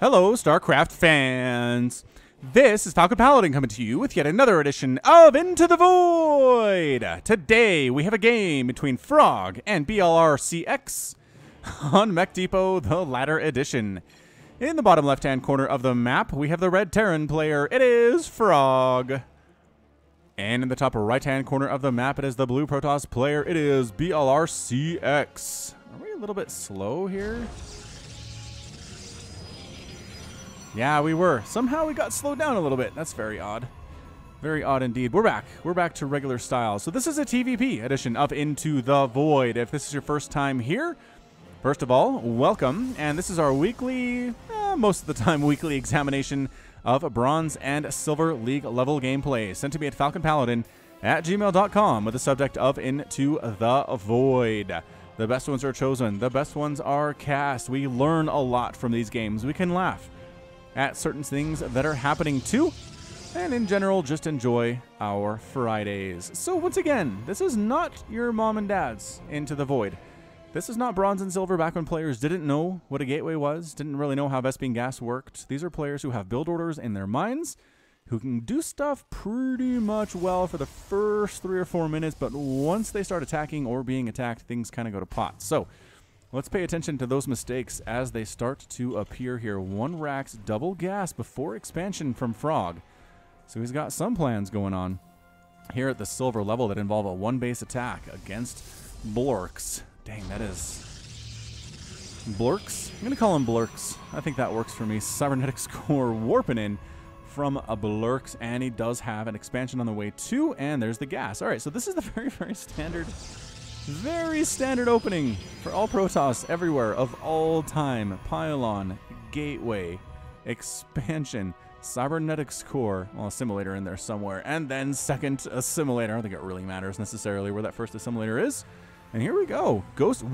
Hello, StarCraft fans! This is Falcon Paladin coming to you with yet another edition of Into the Void! Today, we have a game between Frogg and blrcx on Mech Depot, the Ladder Edition. In the bottom left-hand corner of the map, we have the red Terran player. It is Frogg. And in the top right-hand corner of the map, it is the blue Protoss player. It is blrcx. Are we a little bit slow here? Yeah, we were. Somehow we got slowed down a little bit. That's very odd. Very odd indeed. We're back. We're back to regular style. So this is a TVP edition of Into the Void. If this is your first time here, first of all, welcome. And this is our weekly, most of the time weekly examination of Bronze and Silver League level gameplay sent to me at falconpaladin@gmail.com with the subject of Into the Void. The best ones are chosen. The best ones are cast. We learn a lot from these games. We can laugh at certain things that are happening too, and in general just enjoy our Fridays. So once again, this is not your mom and dad's Into the Void. This is not Bronze and Silver back when players didn't know what a gateway was, didn't really know how Vespene gas worked. These are players who have build orders in their minds, who can do stuff pretty much well for the first 3 or 4 minutes, but once they start attacking or being attacked, things kind of go to pot. So let's pay attention to those mistakes as they start to appear here. 1 Rax double gas before expansion from Frogg. So he's got some plans going on here at the silver level that involve a 1 base attack against blrcs. Dang, that is blrcs? I'm going to call him blrcs. I think that works for me. Cybernetics core warping in from a blrcs, and he does have an expansion on the way too, and there's the gas. All right, so this is the very standard opening for all Protoss everywhere of all time. Pylon, gateway, expansion, cybernetics core, well, a simulator in there somewhere, and then second assimilator. I don't think it really matters necessarily where that first assimilator is. And here we go. Ghost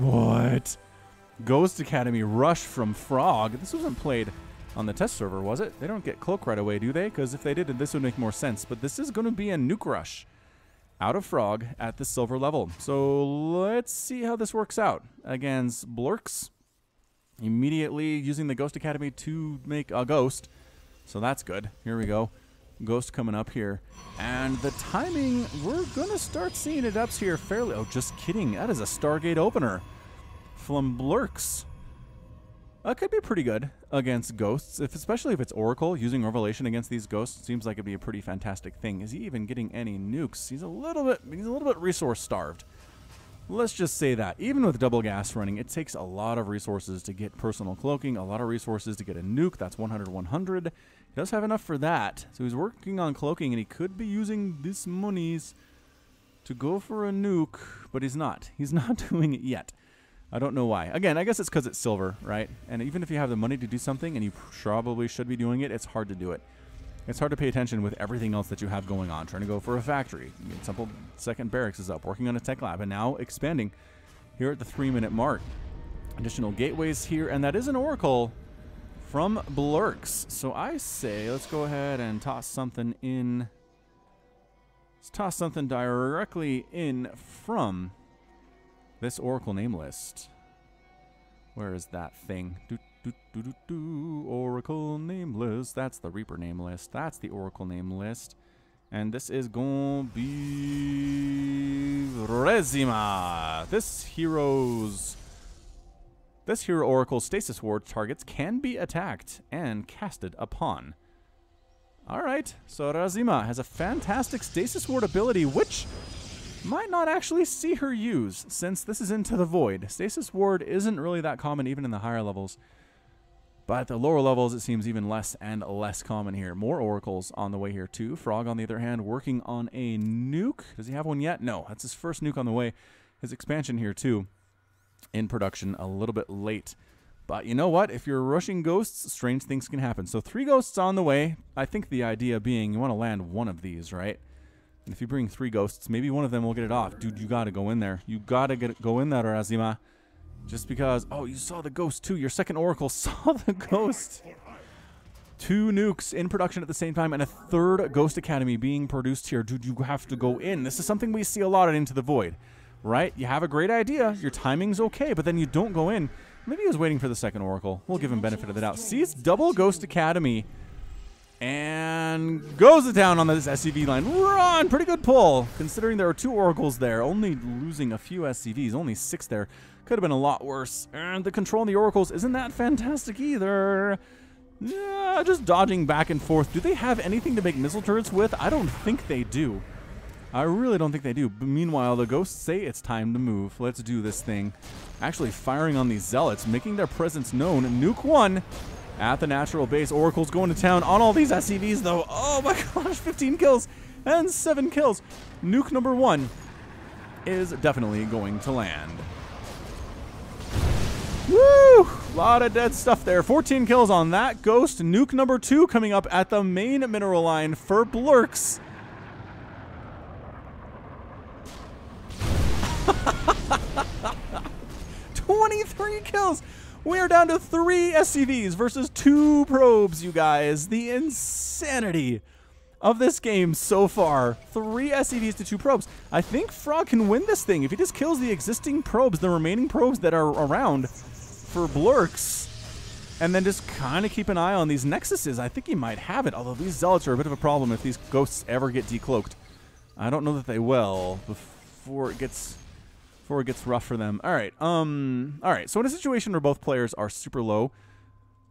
Academy rush from Frogg. This wasn't played on the test server, was it? They don't get cloak right away, do they? Because if they did, this would make more sense. But this is going to be a nuke rush out of Frogg at the silver level. So let's see how this works out against blrcs. Immediately using the Ghost Academy to make a ghost. So that's good. Here we go. Ghost coming up here. And the timing, we're going to start seeing it ups here fairly. Oh, just kidding. That is a Stargate opener from blrcs. That could be pretty good against ghosts, especially if it's Oracle. Using Revelation against these ghosts seems like it'd be a pretty fantastic thing. Is he even getting any nukes? He's a little bit resource starved. Let's just say that. Even with double gas running, it takes a lot of resources to get personal cloaking, a lot of resources to get a nuke. That's 100-100. He does have enough for that. So he's working on cloaking, and he could be using this monies to go for a nuke, but he's not. He's not doing it yet. I don't know why. Again, I guess it's because it's silver, right? And even if you have the money to do something, and you probably should be doing it, it's hard to do it. It's hard to pay attention with everything else that you have going on. Trying to go for a factory. Simple second barracks is up. Working on a tech lab, and now expanding here at the 3-minute mark. Additional gateways here, and that is an Oracle from blrcs. So I say let's go ahead and toss something in. Let's toss something directly in from this Oracle name list. Where is that thing? Oracle name list. That's the Reaper name list. That's the Oracle name list. And this is going to be Rezima. This hero Oracle stasis ward targets can be attacked and casted upon. Alright, so Rezima has a fantastic stasis ward ability, which might not actually see her use, since this is Into the Void. Stasis ward isn't really that common even in the higher levels. But at the lower levels, it seems even less and less common here. More Oracles on the way here too. Frogg, on the other hand, working on a nuke. Does he have one yet? No, that's his first nuke on the way. His expansion here too, in production, a little bit late. But you know what? If you're rushing ghosts, strange things can happen. So 3 ghosts on the way. I think the idea being you want to land one of these, right? And if you bring 3 ghosts, maybe one of them will get it off. Dude, you got to go in there. You got to go in there, Rezima. Just because, oh, you saw the ghost too. Your second Oracle saw the ghost. 2 nukes in production at the same time, and a 3rd Ghost Academy being produced here. Dude, you have to go in. This is something we see a lot at Into the Void, right? You have a great idea. Your timing's okay, but then you don't go in. Maybe he was waiting for the second Oracle. We'll give him benefit of the doubt. Sees double Ghost Academy and goes to town on this SCV line. Run! Pretty good pull, considering there are 2 Oracles there. Only losing a few SCVs, only 6 there. Could have been a lot worse. And the control on the Oracles isn't that fantastic either. Yeah, just dodging back and forth. Do they have anything to make missile turrets with? I don't think they do. I really don't think they do. But meanwhile, the ghosts say it's time to move. Let's do this thing. Actually firing on these zealots, making their presence known. Nuke 1 at the natural base. Oracle's going to town on all these SCVs, though. Oh my gosh, 15 kills and 7 kills. Nuke number 1 is definitely going to land. Woo! A lot of dead stuff there. 14 kills on that ghost. Nuke number 2 coming up at the main mineral line for blrcx. 23 kills. We are down to 3 SCVs versus 2 probes, you guys. The insanity of this game so far. 3 SCVs to 2 probes. I think Frogg can win this thing if he just kills the existing probes, the remaining probes that are around for blrcx, and then just kind of keep an eye on these nexuses. I think he might have it, although these zealots are a bit of a problem if these ghosts ever get decloaked. I don't know that they will before it gets rough for them. All right. So in a situation where both players are super low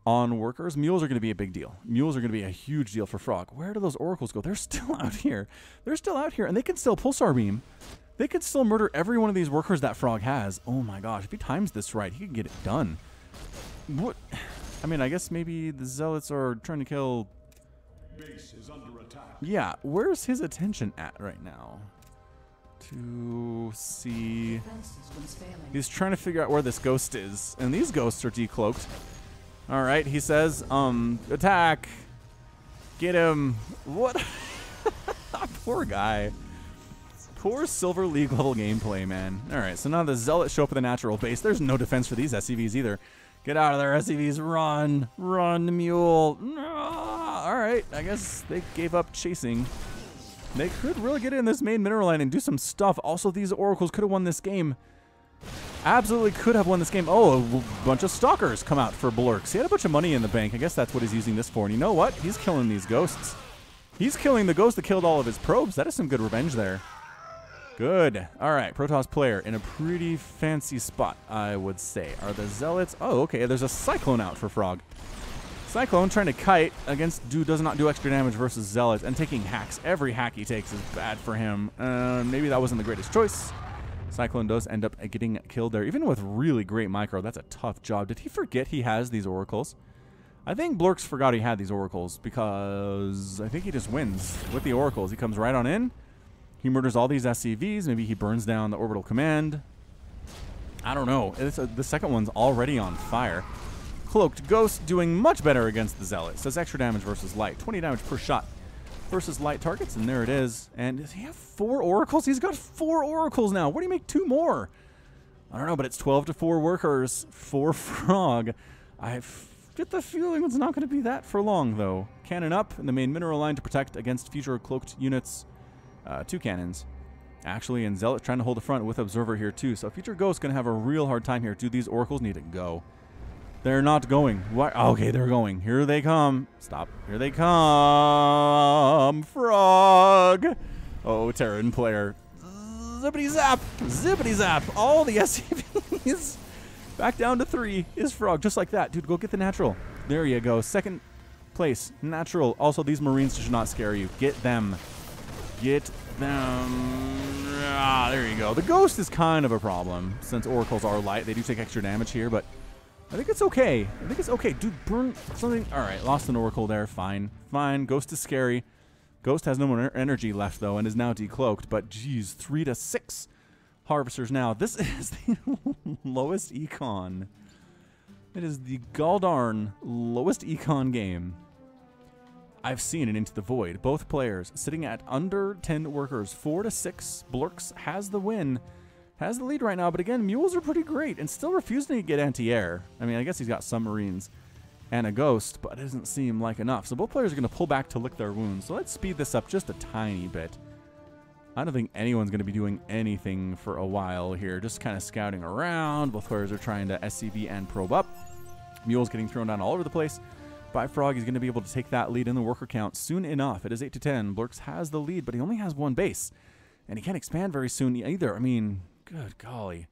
on workers, mules are going to be a big deal. Mules are going to be a huge deal for Frogg. Where do those oracles go? They're still out here. They're still out here, and they can still pulsar beam. They could still murder every one of these workers that Frogg has. Oh my gosh, if he times this right, he could get it done. What? I mean, I guess maybe the zealots are trying to kill... Base is under attack. Yeah, where's his attention at right now? To see... He's trying to figure out where this ghost is, and these ghosts are decloaked. All right, he says, attack. Get him. What? Poor guy. Poor Silver League level gameplay, man. All right, so now the zealots show up at the natural base. There's no defense for these SCVs either. Get out of there, SCVs. Run. Run, mule. All right, I guess they gave up chasing. They could really get in this main mineral line and do some stuff. Also, these oracles could have won this game. Absolutely could have won this game. Oh, a bunch of stalkers come out for blrcx. He had a bunch of money in the bank. I guess that's what he's using this for. And you know what? He's killing these ghosts. He's killing the ghost that killed all of his probes. That is some good revenge there. Good. All right, Protoss player in a pretty fancy spot, I would say. Are the zealots? Oh, okay. There's a cyclone out for Frogg. Cyclone trying to kite against does not do extra damage versus zealots and taking hacks. Every hack he takes is bad for him. Maybe that wasn't the greatest choice. Cyclone does end up getting killed there. Even with really great micro, that's a tough job. Did he forget he has these oracles? I think blrcx forgot he had these oracles because I think he just wins with the oracles. He comes right on in. He murders all these SCVs. Maybe he burns down the orbital command. I don't know. The second one's already on fire. Cloaked Ghost doing much better against the Zealots. Does extra damage versus light. 20 damage per shot versus light targets. And there it is. And does he have 4 oracles? He's got 4 oracles now. What do you make 2 more? I don't know, but it's 12 to 4 workers for Frogg. I get the feeling it's not going to be that for long, though. Cannon up in the main mineral line to protect against future cloaked units. 2 cannons. Actually, and Zealot trying to hold the front with Observer here, too. So Future Ghost's going to have a real hard time here. Do these oracles need to go? They're not going. What? Okay, they're going. Here they come. Stop. Here they come. Frogg. Oh, Terran player. Zippity zap. Zippity zap. All the SCVs. Back down to 3 is Frogg. Just like that. Dude, go get the natural. There you go. Second place. Natural. Also, these Marines should not scare you. Get them. Get them. Ah, there you go. The Ghost is kind of a problem since oracles are light. They do take extra damage here, but I think it's okay. I think it's okay. Dude, burn something. All right, lost an oracle there. Fine. Fine. Ghost is scary. Ghost has no more energy left, though, and is now decloaked. But, geez, 3 to 6 harvesters now. This is the lowest econ. It is the goldarn lowest econ game I've seen in Into the Void. Both players sitting at under 10 workers. 4 to 6. blrcx has the win. Has the lead right now, but again, mules are pretty great and still refusing to get anti-air. I mean, I guess he's got some Marines and a Ghost, but it doesn't seem like enough. So both players are going to pull back to lick their wounds. So let's speed this up just a tiny bit. I don't think anyone's going to be doing anything for a while here. Just kind of scouting around. Both players are trying to SCV and probe up. Mule's getting thrown down all over the place by Frogg. He's going to be able to take that lead in the worker count soon enough. It is 8-10. blrrcx has the lead, but he only has one base. And he can't expand very soon either. I mean, good golly.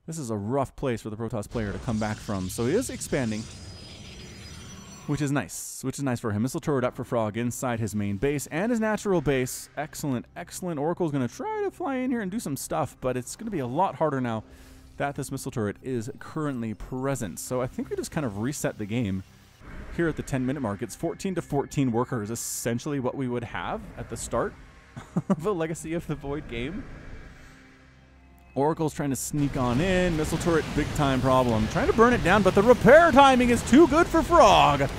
This is a rough place for the Protoss player to come back from. So he is expanding, which is nice. Which is nice for him. Missile turret up for Frogg inside his main base and his natural base. Excellent, excellent. Oracle's going to try to fly in here and do some stuff, but it's going to be a lot harder now that this missile turret is currently present. So I think we just kind of reset the game here at the 10-minute mark. It's 14-14 workers, essentially what we would have at the start of a Legacy of the Void game. Oracle's trying to sneak on in. Missile turret, big time problem. Trying to burn it down, but the repair timing is too good for Frogg.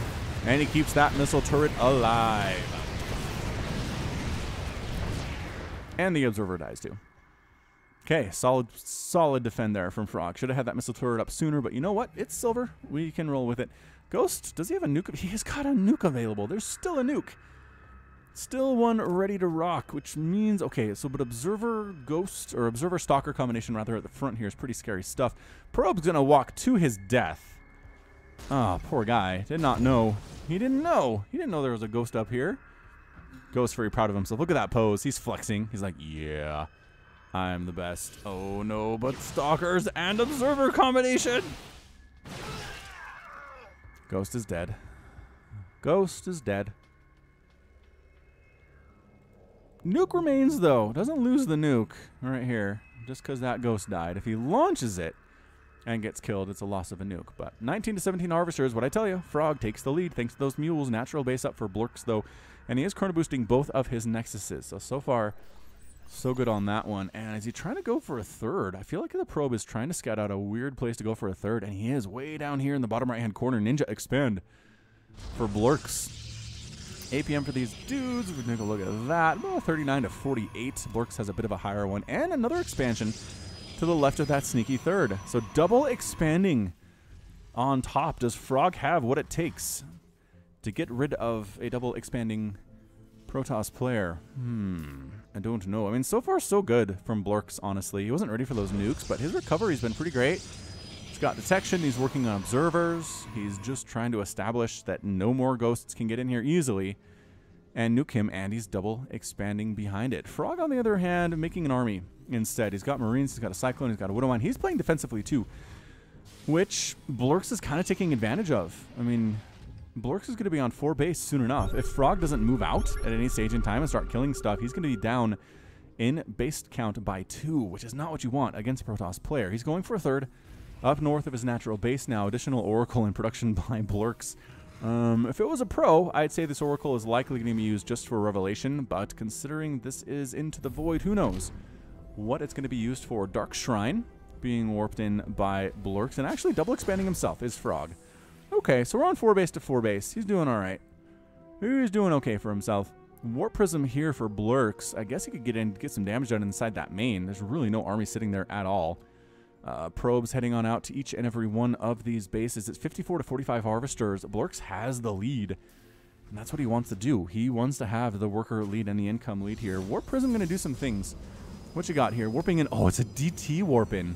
And he keeps that missile turret alive. And the observer dies too. Okay, solid defend there from Frogg. Should have had that missile turret up sooner, but you know what? It's silver. We can roll with it. Ghost, does he have a nuke? He has got a nuke available. There's still a nuke. Still one ready to rock, which means, okay, so but Observer Ghost, or Observer Stalker combination rather at the front here is pretty scary stuff. Probe's going to walk to his death. Ah, poor guy. Did not know. He didn't know. He didn't know there was a Ghost up here. Ghost very proud of himself. Look at that pose. He's flexing. He's like, yeah, I'm the best. Oh no, but Stalkers and Observer combination. Ghost is dead. Ghost is dead. Nuke remains, though. Doesn't lose the nuke right here just because that Ghost died. If he launches it and gets killed, it's a loss of a nuke. But 19-17 Harvesters, what I tell you, Frogg takes the lead thanks to those mules. Natural base up for blrrcx, though. And he is chrono boosting both of his nexuses. So far, so good on that one. And is he trying to go for a third? I feel like the probe is trying to scout out a weird place to go for a third. And he is way down here in the bottom right-hand corner. Ninja expand for blrrcx. APM for these dudes. We can take a look at that. Well, 39-48. blrrcx has a bit of a higher one. And another expansion to the left of that sneaky third. So double expanding on top. Does Frogg have what it takes to get rid of a double expanding Protoss player? I don't know. I mean, so far so good from blrrcx, honestly. He wasn't ready for those nukes, but his recovery's been pretty great. He's got detection. He's working on observers. He's just trying to establish that no more ghosts can get in here easily and nuke him, and he's double expanding behind it. Frogg, on the other hand, making an army instead. He's got Marines, he's got a Cyclone, he's got a Widowmine. He's playing defensively too, which blrrcx is kind of taking advantage of. I mean, blrrcx is going to be on 4 base soon enough. If Frogg doesn't move out at any stage in time and start killing stuff, he's going to be down in base count by 2, which is not what you want against a Protoss player. He's going for a third. Up north of his natural base now. Additional Oracle in production by blrrcx. If it was a pro, I'd say this Oracle is likely going to be used just for Revelation, but considering this is into the Void, who knows what it's going to be used for. Dark Shrine being warped in by blrrcx, and actually double expanding himself is Frogg. Okay, so we're on 4 base to 4 base. He's doing all right. He's doing okay for himself. Warp Prism here for blrrcx. I guess he could get some damage done inside that main. There's really no army sitting there at all. Probes heading on out to each and every one of these bases. It's 54-45 Harvesters. blrrcx has the lead, and that's what he wants to do. He wants to have the worker lead and the income lead here. Warp Prism going to do some things. What you got here? Warping in. Oh, it's a DT warp in.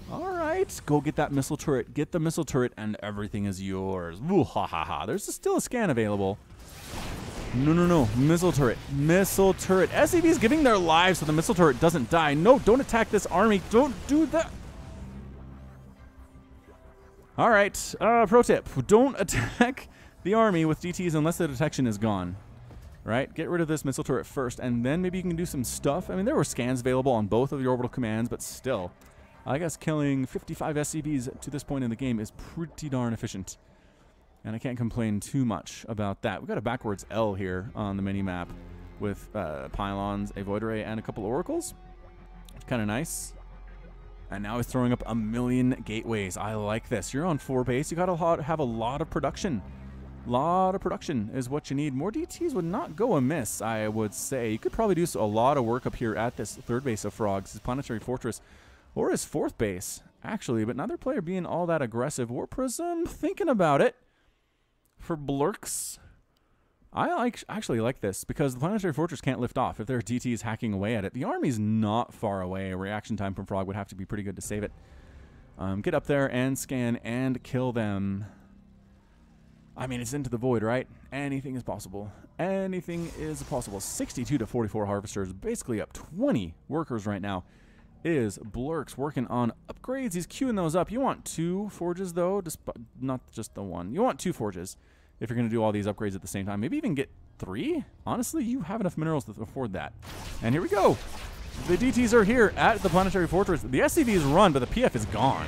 All right, go get that missile turret. Get the missile turret, and everything is yours. Ooh, ha ha ha. There's still a scan available. No. Missile turret. Missile turret. SCV's giving their lives so the missile turret doesn't die. No, don't attack this army. Don't do that. All right, pro tip, don't attack the army with DTs unless the detection is gone, right? Get rid of this missile turret first, and then maybe you can do some stuff. I mean, there were scans available on both of the orbital commands, but still, I guess killing 55 SCVs to this point in the game is pretty darn efficient, and I can't complain too much about that. We've got a backwards L here on the mini-map with pylons, a Void Ray, and a couple oracles. It's kind of nice. And now he's throwing up 1,000,000 gateways. I like this. You're on 4 base. You got to have a lot of production. Lot of production is what you need. More DTs would not go amiss, I would say. You could probably do a lot of work up here at this 3rd base of Frogg's, his Planetary Fortress, or his 4th base, actually. But neither player being all that aggressive. Warp Prism, thinking about it for blrrcx. I actually like this because the planetary fortress can't lift off if there are DTs hacking away at it. The army's not far away. A reaction time from Frogg would have to be pretty good to save it. Get up there and scan and kill them. I mean, it's into the void, right? Anything is possible. Anything is possible. 62 to 44 harvesters, basically up 20 workers right now. Is blrcx working on upgrades. He's queuing those up. You want 2 forges, though, not just the 1. You want 2 forges if you're going to do all these upgrades at the same time. Maybe even get 3. Honestly, you have enough minerals to afford that. And here we go. The DTs are here at the planetary fortress. The SCV is run, but the PF is gone.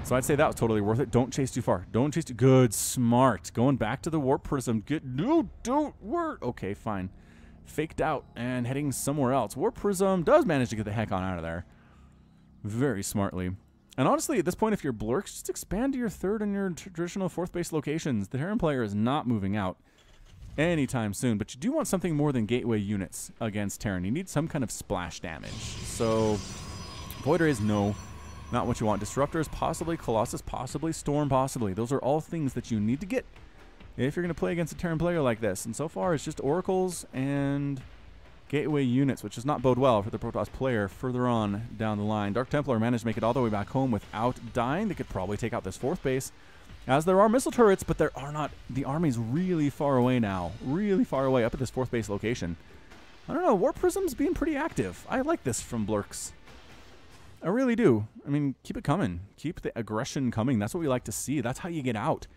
So I'd say that was totally worth it. Don't chase too far. Don't chase too... Good. Smart. Going back to the warp prism. No, don't work. Okay, fine. Faked out and heading somewhere else. Warp prism does manage to get the heck on out of there. Very smartly. And honestly, at this point, if you're blrcx, just expand to your 3rd and your traditional 4th base locations. The Terran player is not moving out anytime soon, but you do want something more than gateway units against Terran. You need some kind of splash damage. So, Void Rays, no. Not what you want. Disruptors, possibly. Colossus, possibly. Storm, possibly. Those are all things that you need to get if you're going to play against a Terran player like this. And so far, it's just Oracles and gateway units, which does not bode well for the Protoss player further on down the line. Dark Templar managed to make it all the way back home without dying. They could probably take out this 4th base, as there are missile turrets, but there are not. The army's really far away now. Really far away up at this 4th base location. I don't know. Warp Prism's being pretty active. I like this from blrcx. I really do. I mean, keep it coming. Keep the aggression coming. That's what we like to see. That's how you get out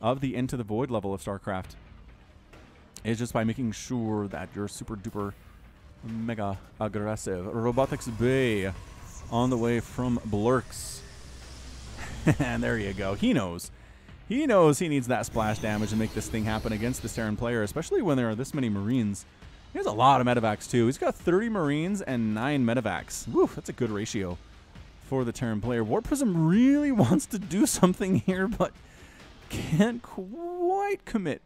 of the Into the Void level of StarCraft. Is just by making sure that you're super duper mega aggressive. Robotics Bay on the way from blrcx. And there you go. He knows. He knows he needs that splash damage to make this thing happen against the Terran player, especially when there are this many Marines. He has a lot of medevacs, too. He's got 30 Marines and 9 medevacs. Woo, that's a good ratio for the Terran player. Warp Prism really wants to do something here, but can't quite commit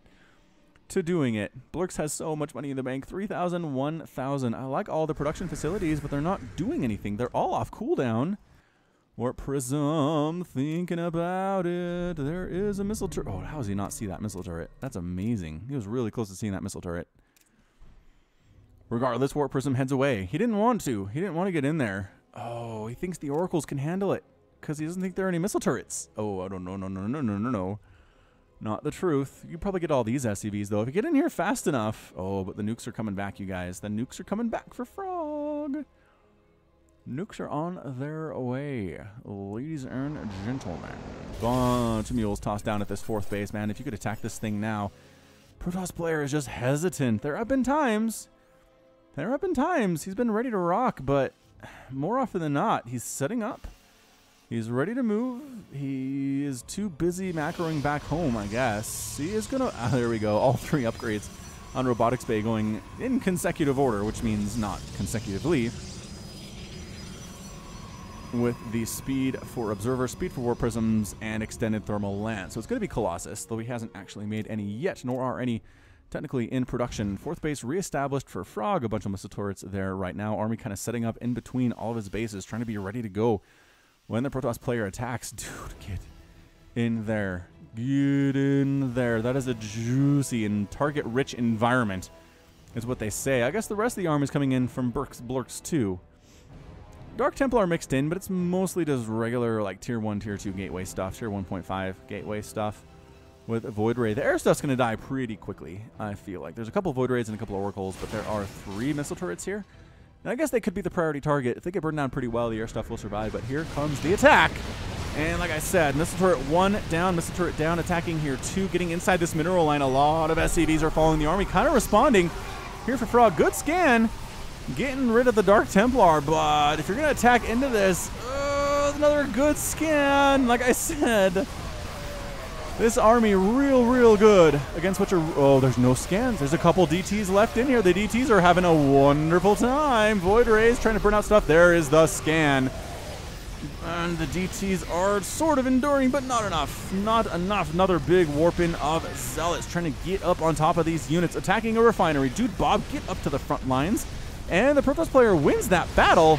to doing it. blrcx has so much money in the bank. 3,000, 1,000. I like all the production facilities, but they're not doing anything. They're all off cooldown. Warp Prism, thinking about it. There is a missile turret. Oh, how does he not see that missile turret? That's amazing. He was really close to seeing that missile turret. Regardless, Warp Prism heads away. He didn't want to. He didn't want to get in there. Oh, he thinks the Oracles can handle it because he doesn't think there are any missile turrets. Oh, I don't know. No. Not the truth. You probably get all these SCVs, though. If you get in here fast enough. Oh, but the nukes are coming back, you guys. The nukes are coming back for Frogg. Nukes are on their way. Ladies and gentlemen. Bunch of mules tossed down at this 4th base, man. If you could attack this thing now. Protoss player is just hesitant. There have been times. He's been ready to rock, but more often than not, he's setting up. He's ready to move. He is too busy macroing back home, I guess. He is going to... there we go. All 3 upgrades on Robotics Bay going in consecutive order, which means not consecutively. With the speed for Observer, speed for Warp Prisms, and extended thermal lance. So it's going to be Colossus, though he hasn't actually made any yet, nor are any technically in production. 4th base reestablished for Frogg. A bunch of missile turrets there right now. Army kind of setting up in between all of his bases, trying to be ready to go when the Protoss player attacks. Dude, get in there. Get in there. That is a juicy and target-rich environment, is what they say. I guess the rest of the army is coming in from blrcx too. Dark Templar mixed in, but it's mostly just regular, like, Tier 1, Tier 2 gateway stuff. Tier 1.5 gateway stuff. With Void Ray. The air stuff's going to die pretty quickly, I feel like. There's a couple Void Rays and a couple of Oracles, but there are 3 missile turrets here. And I guess they could be the priority target. If they get burned down pretty well, the air stuff will survive. But here comes the attack. And like I said, missile turret 1 down, missile turret down, attacking here 2, getting inside this mineral line. A lot of SCVs are following the army, kind of responding here for Frogg. Good scan, getting rid of the Dark Templar. But if you're going to attack into this, another good scan. Like I said, this army real good against what you're... Oh, there's no scans. There's a couple DTs left in here. The DTs are having a wonderful time. Void Rays trying to burn out stuff. There is the scan. And the DTs are sort of enduring, but not enough. Not enough. Another big warping of Zealots trying to get up on top of these units. Attacking a refinery. Dude, Bob, get up to the front lines. And the Protoss player wins that battle.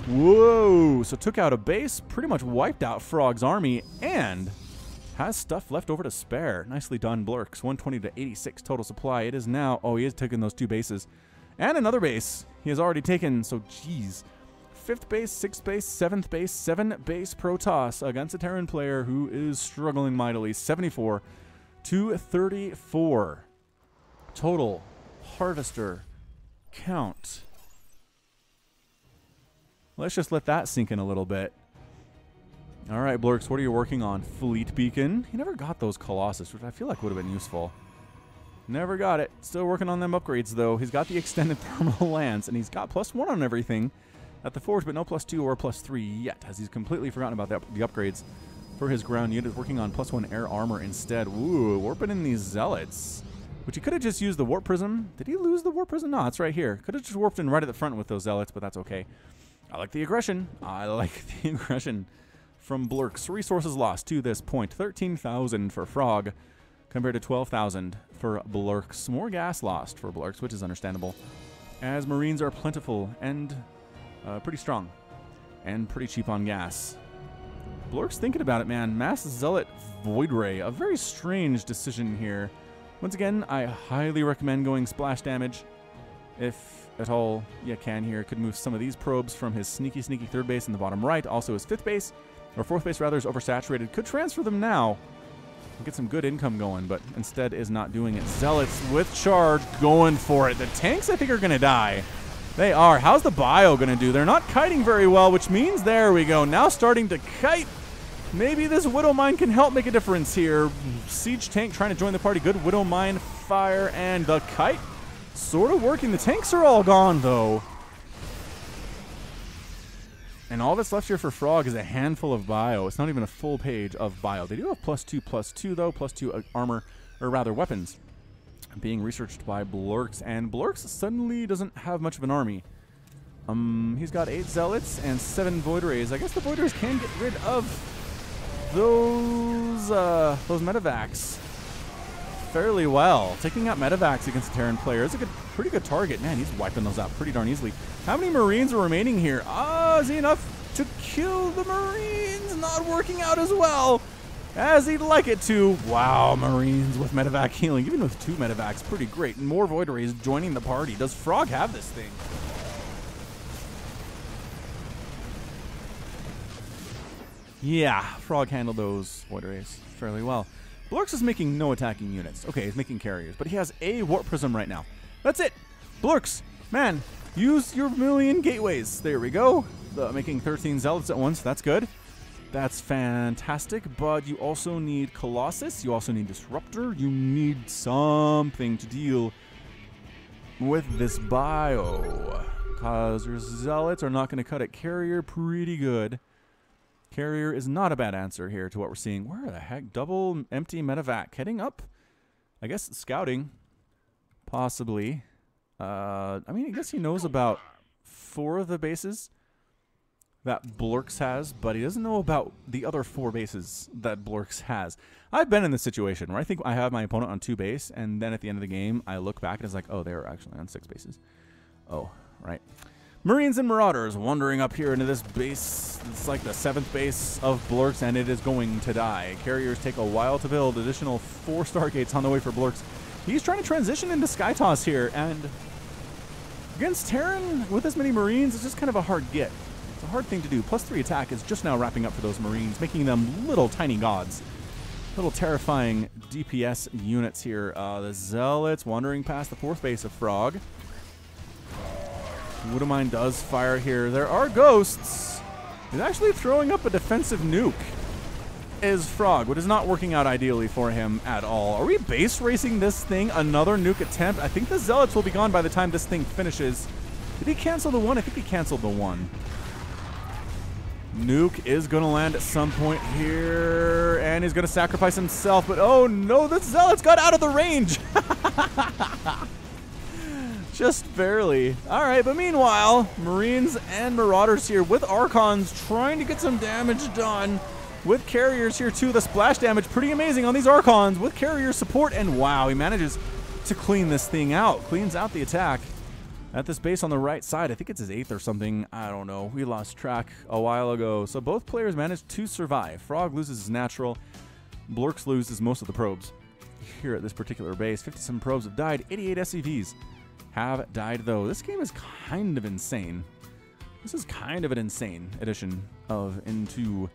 Whoa. So took out a base. Pretty much wiped out Frogg's army. And has stuff left over to spare. Nicely done, Blurks. 120 to 86 total supply. It is now, oh, he has taken those 2 bases. And another base he has already taken, so geez. 5th base, 6th base, 7th base, 7 base Protoss against a Terran player who is struggling mightily. 74 to 34. Total harvester count. Let's just let that sink in a little bit. All right, Blurks, what are you working on? Fleet Beacon. He never got those Colossus, which I feel like would have been useful. Never got it. Still working on them upgrades, though. He's got the extended thermal lance, and he's got +1 on everything at the forge, but no +2 or +3 yet, as he's completely forgotten about the upgrades for his ground unit. Working on +1 air armor instead. Ooh, warping in these zealots, which he could have just used the warp prism. Did he lose the warp prism? No, it's right here. Could have just warped in right at the front with those zealots, but that's okay. I like the aggression. I like the aggression from Blurks. Resources lost to this point. 13,000 for Frogg compared to 12,000 for Blurks. More gas lost for Blurks, which is understandable, as Marines are plentiful and pretty strong and pretty cheap on gas. Blurks thinking about it, man. Mass Zealot Void Ray. A very strange decision here. Once again, I highly recommend going splash damage if at all you can here. Could move some of these probes from his sneaky 3rd base in the bottom right. Also his 5th base, or 4th base rather, is oversaturated. Could transfer them now and get some good income going, but instead is not doing it. Zealots with charge going for it. The tanks, I think, are going to die. They are. How's the bio going to do? They're not kiting very well, which means, there we go, now starting to kite. Maybe this Widow Mine can help make a difference here. Siege tank trying to join the party. Good Widow Mine fire, and the kite sort of working. The tanks are all gone, though. And all that's left here for Frogg is a handful of bio. It's not even a full page of bio. They do have +2/+2, though. +2 armor, or rather weapons, being researched by Blurks. And Blurks suddenly doesn't have much of an army. He's got 8 zealots and 7 void rays. I guess the void rays can get rid of those medevacs fairly well. Taking out medevacs against a Terran player is a pretty good target. Man, he's wiping those out pretty darn easily. How many Marines are remaining here? Is he enough to kill the Marines? Not working out as well as he'd like it to. Wow, Marines with medevac healing. Even with 2 medevacs, pretty great. And more void rays joining the party. Does Frogg have this thing? Yeah, Frogg handled those void rays fairly well. Blurks is making no attacking units. Okay, he's making carriers, but he has a warp prism right now. That's it. Blurks, man, use your million gateways. There we go. Making 13 zealots at once. That's good. That's fantastic, but you also need Colossus. You also need Disruptor. You need something to deal with this bio, because your zealots are not going to cut it. Carrier, pretty good. Carrier is not a bad answer here to what we're seeing. Where the heck? Double empty medevac heading up. I guess scouting, possibly. I mean, I guess he knows about 4 of the bases that Blurks has, but he doesn't know about the other 4 bases that Blurks has. I've been in this situation where I think I have my opponent on 2 base, and then at the end of the game, I look back and it's like, oh, they were actually on 6 bases. Oh, right. Marines and Marauders wandering up here into this base. It's like the 7th base of Blurks, and it is going to die. Carriers take a while to build. Additional 4 Stargates on the way for Blurks. He's trying to transition into Skytoss here, and against Terran with this many Marines, it's just kind of a hard get. It's a hard thing to do. +3 attack is just now wrapping up for those Marines, making them little tiny gods. Little terrifying DPS units here. The Zealots wandering past the 4th base of Frogg. Widow Mine does fire here. There are ghosts. He's actually throwing up a defensive nuke. Is Frogg, what is not working out ideally for him at all. Are we base racing this thing? Another nuke attempt. I think the Zealots will be gone by the time this thing finishes. Did he cancel the 1? I think he canceled the 1. Nuke is going to land at some point here, and he's going to sacrifice himself, but oh no, the Zealots got out of the range. Just barely. All right, but meanwhile, Marines and Marauders here with Archons trying to get some damage done. With carriers here too, the splash damage pretty amazing on these Archons with carrier support, and wow, he manages to clean this thing out. Cleans out the attack at this base on the right side. I think it's his 8th or something. I don't know. We lost track a while ago. So both players managed to survive. Frogg loses his natural. Blurks loses most of the probes here at this particular base. 57 probes have died. 88 SCVs have died, though. This game is kind of insane. This is kind of an insane addition of Into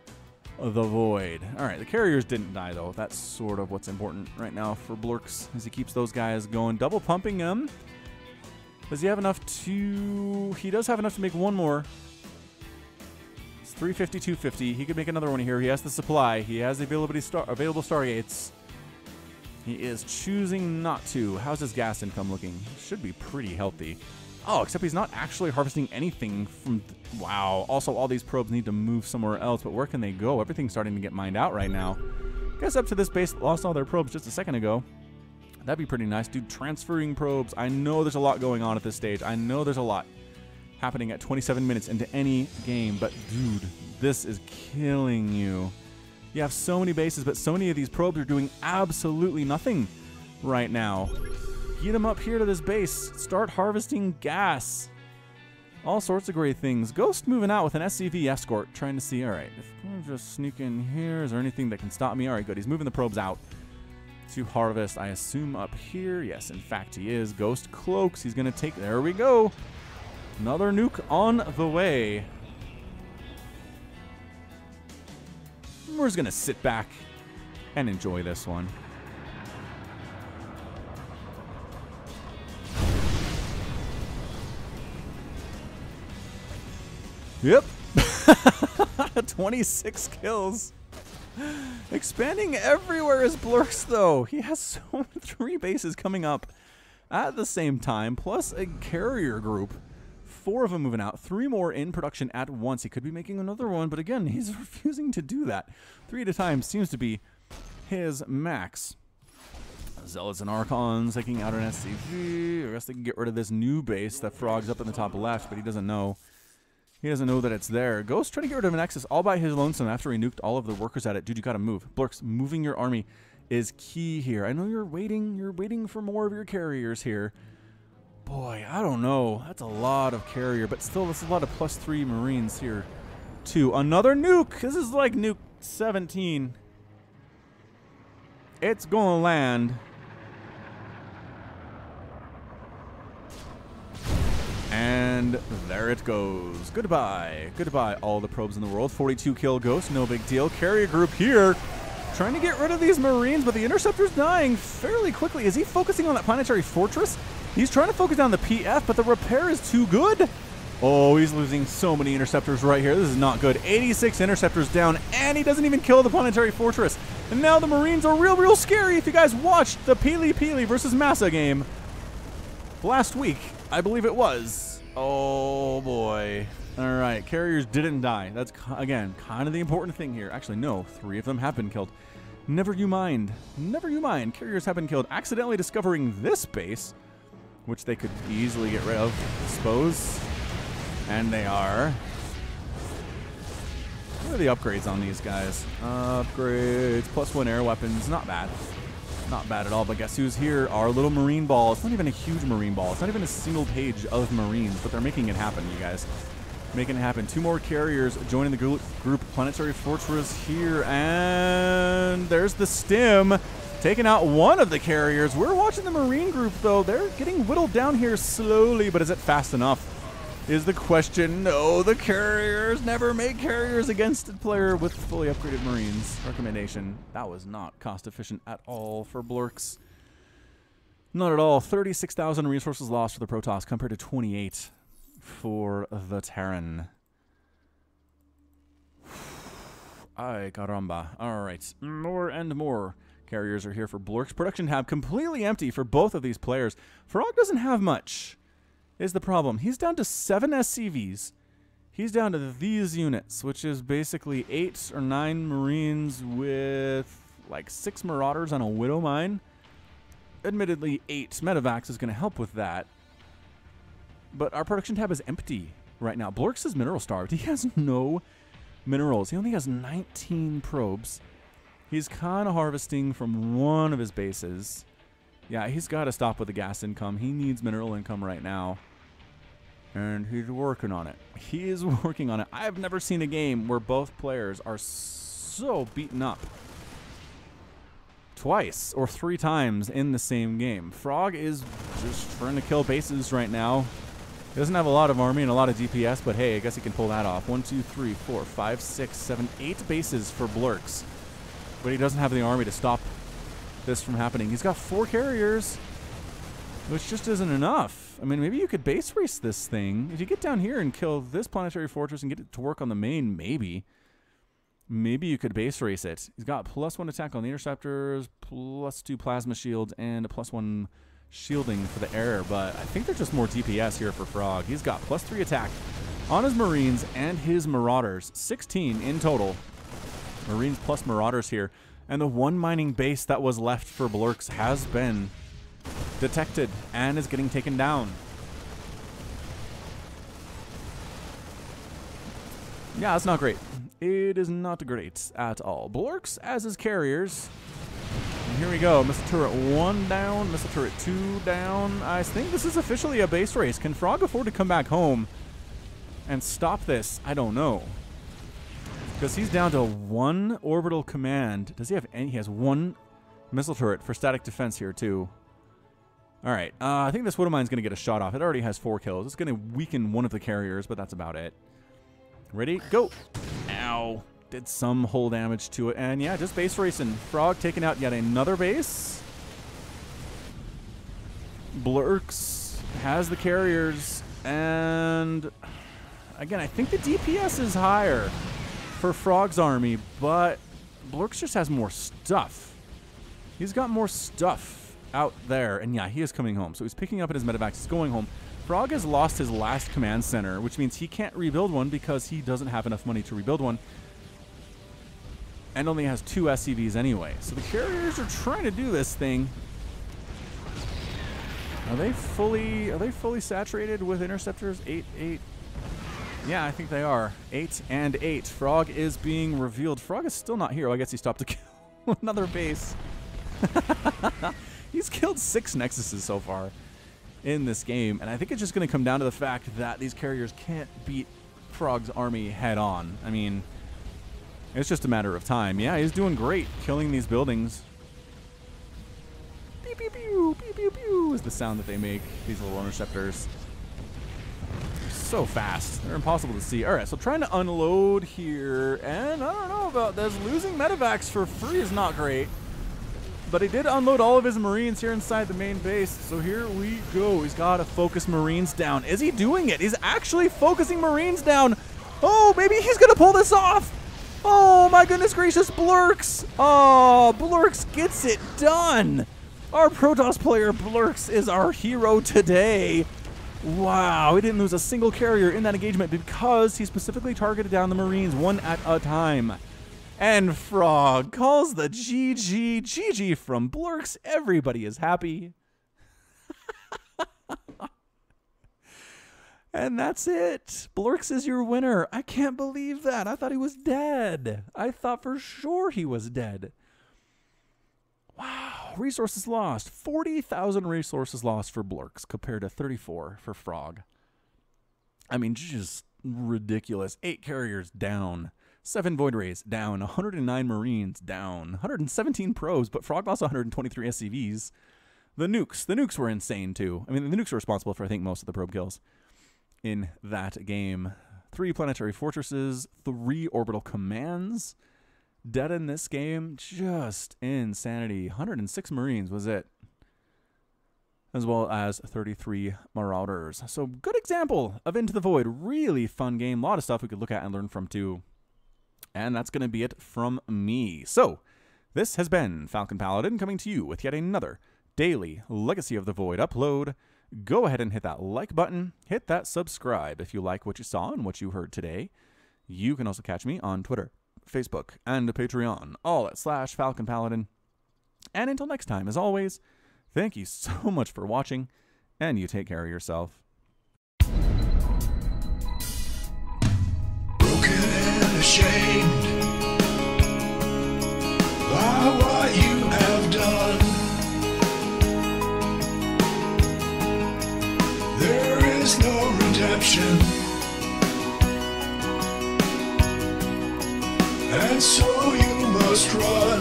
the Void. All right, the carriers didn't die, though. That's sort of what's important right now for Blurks as he keeps those guys going. Double pumping them. Does he have enough to... He does have enough to make one more. It's 350, 250. He could make another one here. He has the supply. He has the available Stargates. He is choosing not to. How's his gas income looking? Should be pretty healthy. Oh, except he's not actually harvesting anything from... Wow. Also, all these probes need to move somewhere else, but where can they go? Everything's starting to get mined out right now. Guess up to this base lost all their probes just a second ago. That'd be pretty nice. Dude, transferring probes. I know there's a lot going on at this stage. I know there's a lot happening at 27 minutes into any game, but dude, this is killing you. You have so many bases, but so many of these probes are doing absolutely nothing right now. Get them up here to this base. Start harvesting gas. All sorts of great things. Ghost moving out with an SCV escort, trying to see, all right, if I just sneak in here, is there anything that can stop me? All right, good. He's moving the probes out to harvest, I assume, up here. Yes, in fact, he is. Ghost cloaks. He's going to take... There we go. Another nuke on the way. We're just going to sit back and enjoy this one. Yep. 26 kills. Expanding everywhere is Blurks, though. He has 3 bases coming up at the same time, plus a carrier group. 4 of them moving out, 3 more in production at once. He could be making another one, but again, he's refusing to do that. 3 at a time seems to be his max. Zealots and Archons taking out an SCV. I guess they can get rid of this new base that Frogg's up in the top left, but he doesn't know. He doesn't know that it's there. Ghost trying to get rid of an Nexus all by his lonesome after he nuked all of the workers at it. Dude, you gotta move. Blurks, moving your army is key here. I know you're waiting for more of your carriers here. Boy, I don't know. That's a lot of carrier, but still, this is a lot of +3 Marines here, too. Another nuke! This is like nuke 17. It's gonna land. And there it goes. Goodbye. Goodbye, all the probes in the world. 42 kill Ghost, no big deal. Carrier group here, trying to get rid of these Marines, but the Interceptor's dying fairly quickly. Is he focusing on that planetary fortress? He's trying to focus down the PF, but the repair is too good. Oh, he's losing so many Interceptors right here. This is not good. 86 Interceptors down, and he doesn't even kill the planetary fortress. And now the Marines are real scary. If you guys watched the Pili versus Massa game last week, I believe it was. Oh, boy. All right, carriers didn't die. That's, again, kind of the important thing here. Actually, no, 3 of them have been killed. Never you mind. Never you mind. Carriers have been killed. Accidentally discovering this base, which they could easily get rid of, I suppose. And they are. What are the upgrades on these guys? Upgrades, +1 air weapons. Not bad. Not bad at all, but guess who's here? Our little Marine ball. It's not even a huge Marine ball. It's not even a single page of Marines, but they're making it happen, you guys. Making it happen. 2 more carriers joining the group. Planetary Fortress here, and there's the stim. Taking out one of the carriers. We're watching the Marine group, though. They're getting whittled down here slowly, but is it fast enough? Is the question. No, the carriers never make carriers against a player with fully upgraded Marines. Recommendation. That was not cost efficient at all for Blurks. Not at all. 36,000 resources lost for the Protoss compared to 28 for the Terran. Ay, caramba. All right. More and more carriers are here for Blurks. Production tab completely empty for both of these players. Frogg doesn't have much, is the problem. He's down to 7 SCVs. He's down to these units, which is basically 8 or 9 Marines with like 6 Marauders on a Widow Mine. Admittedly, 8 Medevacs is going to help with that. But our production tab is empty right now. Blurks is mineral starved. He has no minerals. He only has 19 probes. He's kind of harvesting from one of his bases. Yeah, he's got to stop with the gas income. He needs mineral income right now. And he's working on it. He is working on it. I've never seen a game where both players are so beaten up twice or 3 times in the same game. Frogg is just trying to kill bases right now. He doesn't have a lot of army and a lot of DPS, but hey, I guess he can pull that off. 1, 2, 3, 4, 5, 6, 7, 8 bases for blrrcx. But he doesn't have the army to stop this from happening. He's got 4 carriers, which just isn't enough. I mean, maybe you could base race this thing. If you get down here and kill this planetary fortress and get it to work on the main, maybe you could base race it. He's got +1 attack on the interceptors, +2 plasma shields, and a +1 shielding for the air, but I think there's just more DPS here for Frogg. He's got +3 attack on his Marines and his Marauders. 16 in total. Marines plus Marauders here. And the 1 mining base that was left for blrrcx has been detected and is getting taken down. Yeah, that's not great. It is not great at all. blrrcx as his carriers. And here we go. Missile turret 1 down. Missile turret 2 down. I think this is officially a base race. Can Frogg afford to come back home and stop this? I don't know. Because he's down to 1 orbital command. Does he have any? He has 1 missile turret for static defense here, too. All right. I think this Widowmine's going to get a shot off. It already has 4 kills. It's going to weaken one of the carriers, but that's about it. Ready? Go. Ow. Did some hull damage to it. And yeah, just base racing. Frogg taking out yet another base. blrrcx has the carriers. And again, I think the DPS is higher for Frogg's army, but blrrcx just has more stuff. He's got more stuff out there. And yeah, he is coming home. So he's picking up at his medevacs. He's going home. Frogg has lost his last command center, which means he can't rebuild one because he doesn't have enough money to rebuild one. And only has 2 SCVs anyway. So the carriers are trying to do this thing. Are they fully saturated with interceptors? 8, 8. Yeah, I think they are. 8 and 8. Frogg is being revealed. Frogg is still not here. Oh, I guess he stopped to kill another base. He's killed 6 Nexuses so far in this game. And I think it's just going to come down to the fact that these carriers can't beat Frogg's army head on. I mean, it's just a matter of time. Yeah, he's doing great killing these buildings. Pew, pew, pew, pew, pew, pew is the sound that they make, these little interceptors. They're so fast. They're impossible to see. All right, so trying to unload here. And I don't know about this. Losing medevacs for free is not great. But he did unload all of his Marines here inside the main base. So here we go. He's got to focus Marines down. Is he doing it? He's actually focusing Marines down. Oh, maybe he's going to pull this off. Oh, my goodness gracious, blrrcx. Oh, blrrcx gets it done. Our Protoss player, blrrcx, is our hero today. Wow, he didn't lose a single carrier in that engagement because he specifically targeted down the Marines 1 at a time. And Frogg calls the GG. GG from blrrcx. Everybody is happy. And that's it. blrrcx is your winner. I can't believe that. I thought he was dead. I thought for sure he was dead. Wow. Resources lost. 40,000 resources lost for blrrcx compared to 34 for Frogg. I mean, just ridiculous. 8 carriers down. 7 Void Rays down. 109 Marines down. 117 probes, but Frogg lost 123 SCVs. The nukes were insane too. I mean, the nukes were responsible for, I think, most of the probe kills in that game. 3 planetary fortresses, 3 orbital commands dead in this game. Just insanity. 106 Marines was it, as well as 33 Marauders. So good example of Into the Void. Really fun game. A lot of stuff we could look at and learn from too. And that's going to be it from me. So this has been Falcon Paladin coming to you with yet another daily Legacy of the Void upload. Go ahead and hit that like button. Hit that subscribe if you like what you saw and what you heard today. You can also catch me on Twitter, Facebook, and Patreon, all at /Falcon Paladin. And until next time, as always, thank you so much for watching, and you take care of yourself. Broken and ashamed by what you have done. There is no redemption, and so you must run.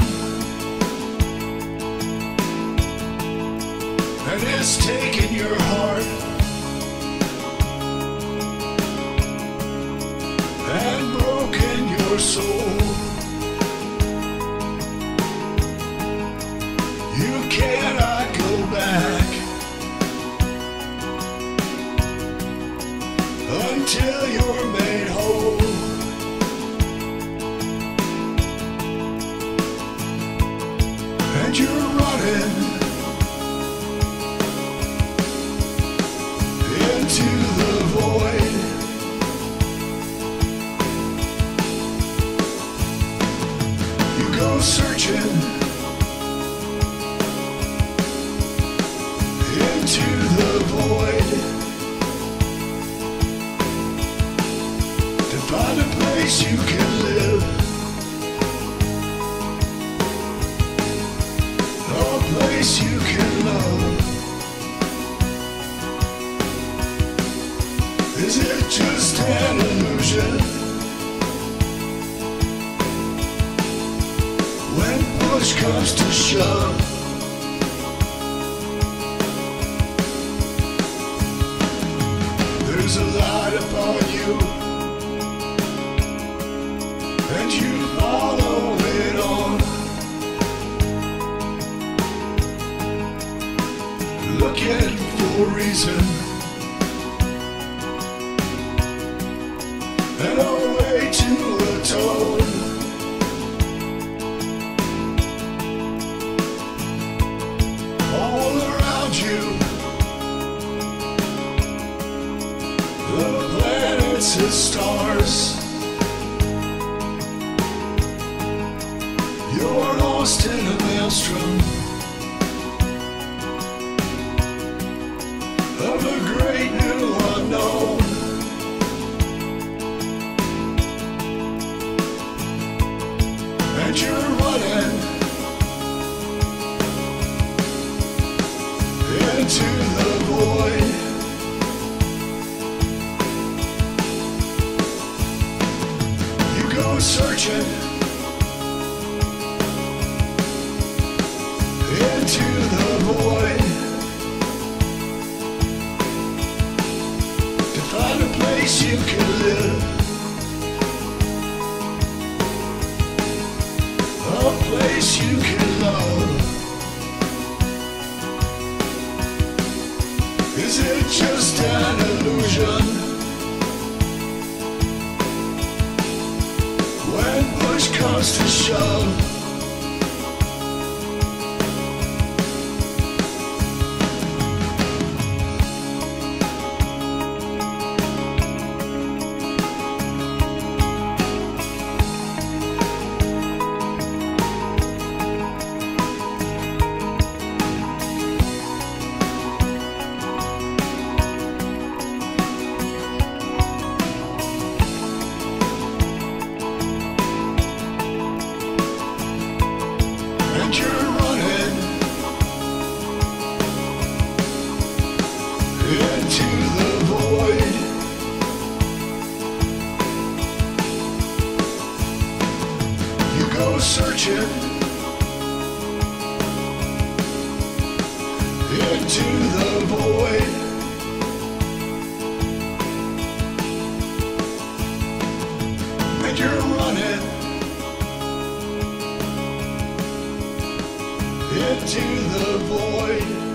has taken your heart and broken your soul. You cannot go back until you're made whole. And you're running into the void. You go searching into the void to find a place you can live, a place you can love. Is it just an illusion? When push comes to shove, there's a light upon you, and you follow it on, looking for reason and a way to atone. All around you, the planets and stars, you're lost in a maelstrom of a great new unknown. And you're running into the void. You go searching into the void to find a place you can live, a place you can love. Is it just an illusion? When push comes to shove, and you're running into the void. You go searching into the void and you're running into the void.